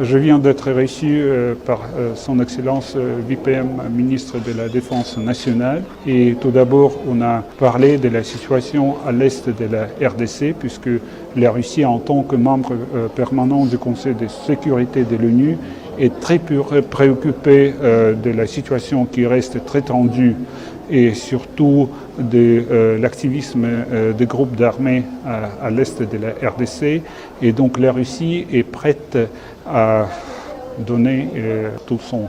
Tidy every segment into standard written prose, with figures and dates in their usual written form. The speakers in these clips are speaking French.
Je viens d'être reçu par son Excellence VPM, ministre de la Défense nationale. Et tout d'abord, on a parlé de la situation à l'est de la RDC, puisque la Russie, en tant que membre permanent du Conseil de sécurité de l'ONU, est très préoccupée de la situation qui reste très tendue et surtout de l'activisme des groupes d'armées à l'est de la RDC. Et donc la Russie est prête à donner tout son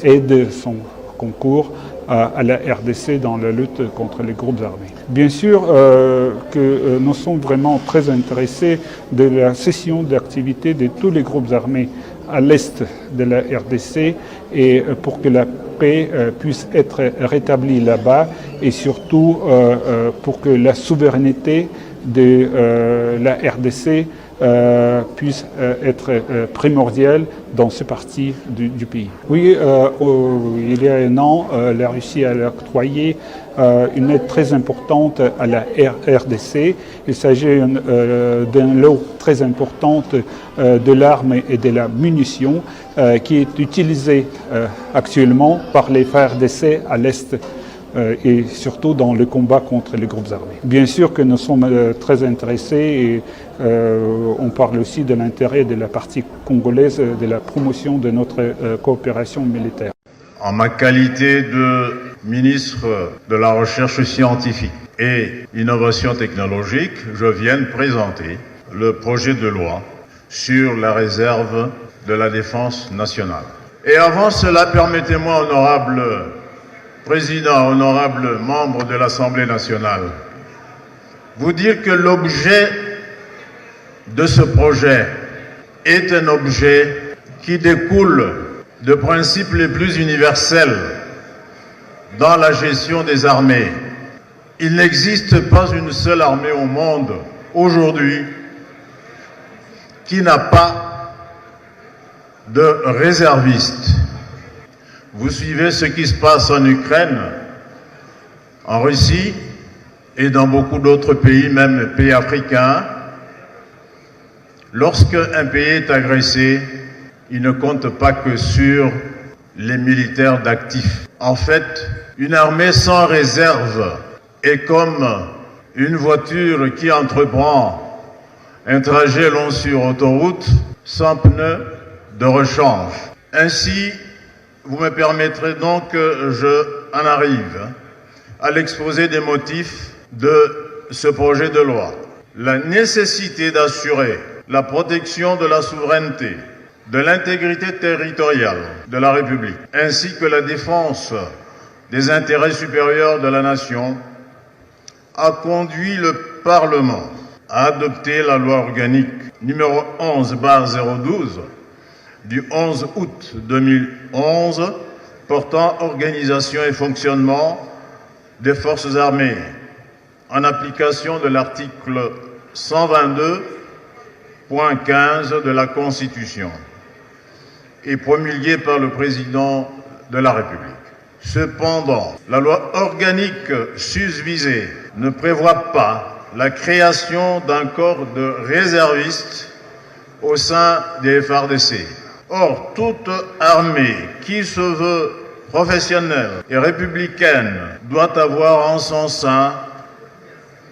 aide, son concours à la RDC dans la lutte contre les groupes armés. Bien sûr que nous sommes vraiment très intéressés de la cessation d'activité de tous les groupes armés à l'est de la RDC et pour que la paix puisse être rétablie là-bas et surtout pour que la souveraineté de la RDC puisse être primordiale dans ce parti du pays. Oui, il y a un an, la Russie a octroyé une aide très importante à la RDC. Il s'agit d'un lot très important de l'arme et de la munition qui est utilisé actuellement par les FARDC à l'est et surtout dans le combat contre les groupes armés. Bien sûr que nous sommes très intéressés et on parle aussi de l'intérêt de la partie congolaise de la promotion de notre coopération militaire. En ma qualité de ministre de la Recherche scientifique et innovation technologique, je viens de présenter le projet de loi sur la réserve de la défense nationale. Et avant cela, permettez-moi, honorable Président, honorable membre de l'Assemblée nationale, vous dire que l'objet de ce projet est un objet qui découle de principes les plus universels dans la gestion des armées. Il n'existe pas une seule armée au monde aujourd'hui qui n'a pas de réservistes. Vous suivez ce qui se passe en Ukraine, en Russie et dans beaucoup d'autres pays, même pays africains. Lorsque un pays est agressé, il ne compte pas que sur les militaires d'actifs. En fait, une armée sans réserve est comme une voiture qui entreprend un trajet long sur autoroute sans pneus de rechange. Ainsi, vous me permettrez donc que je en arrive à l'exposé des motifs de ce projet de loi. La nécessité d'assurer la protection de la souveraineté, de l'intégrité territoriale de la République, ainsi que la défense des intérêts supérieurs de la nation, a conduit le Parlement à adopter la loi organique numéro 11/012 du 11 août 2011 portant organisation et fonctionnement des forces armées en application de l'article 122.15 de la Constitution et promulguée par le président de la République. Cependant, la loi organique susvisée ne prévoit pas la création d'un corps de réservistes au sein des FARDC. Or, toute armée qui se veut professionnelle et républicaine doit avoir en son sein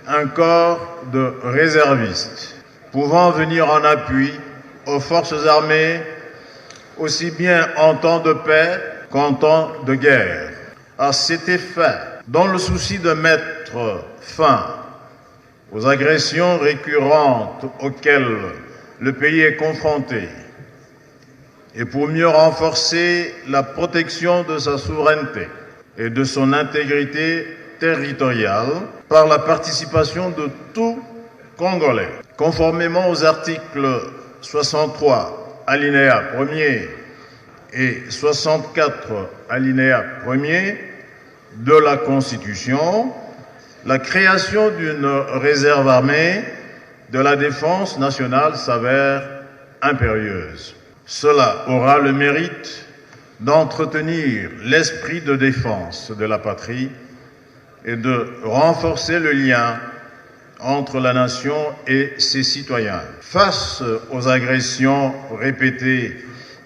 un corps de réservistes pouvant venir en appui aux forces armées aussi bien en temps de paix qu'en temps de guerre. À cet effet, dans le souci de mettre fin aux agressions récurrentes auxquelles le pays est confronté, et pour mieux renforcer la protection de sa souveraineté et de son intégrité territoriale par la participation de tout Congolais, conformément aux articles 63, alinéa 1er et 64, alinéa 1er de la Constitution, la création d'une réserve armée de la défense nationale s'avère impérieuse. Cela aura le mérite d'entretenir l'esprit de défense de la patrie et de renforcer le lien entre la nation et ses citoyens. Face aux agressions répétées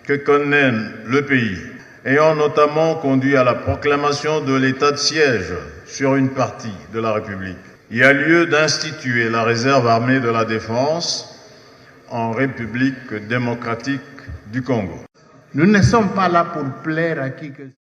que connaît le pays, ayant notamment conduit à la proclamation de l'état de siège sur une partie de la République, il y a lieu d'instituer la réserve armée de la défense en République démocratique du Congo. Nous ne sommes pas là pour plaire à qui que ce soit.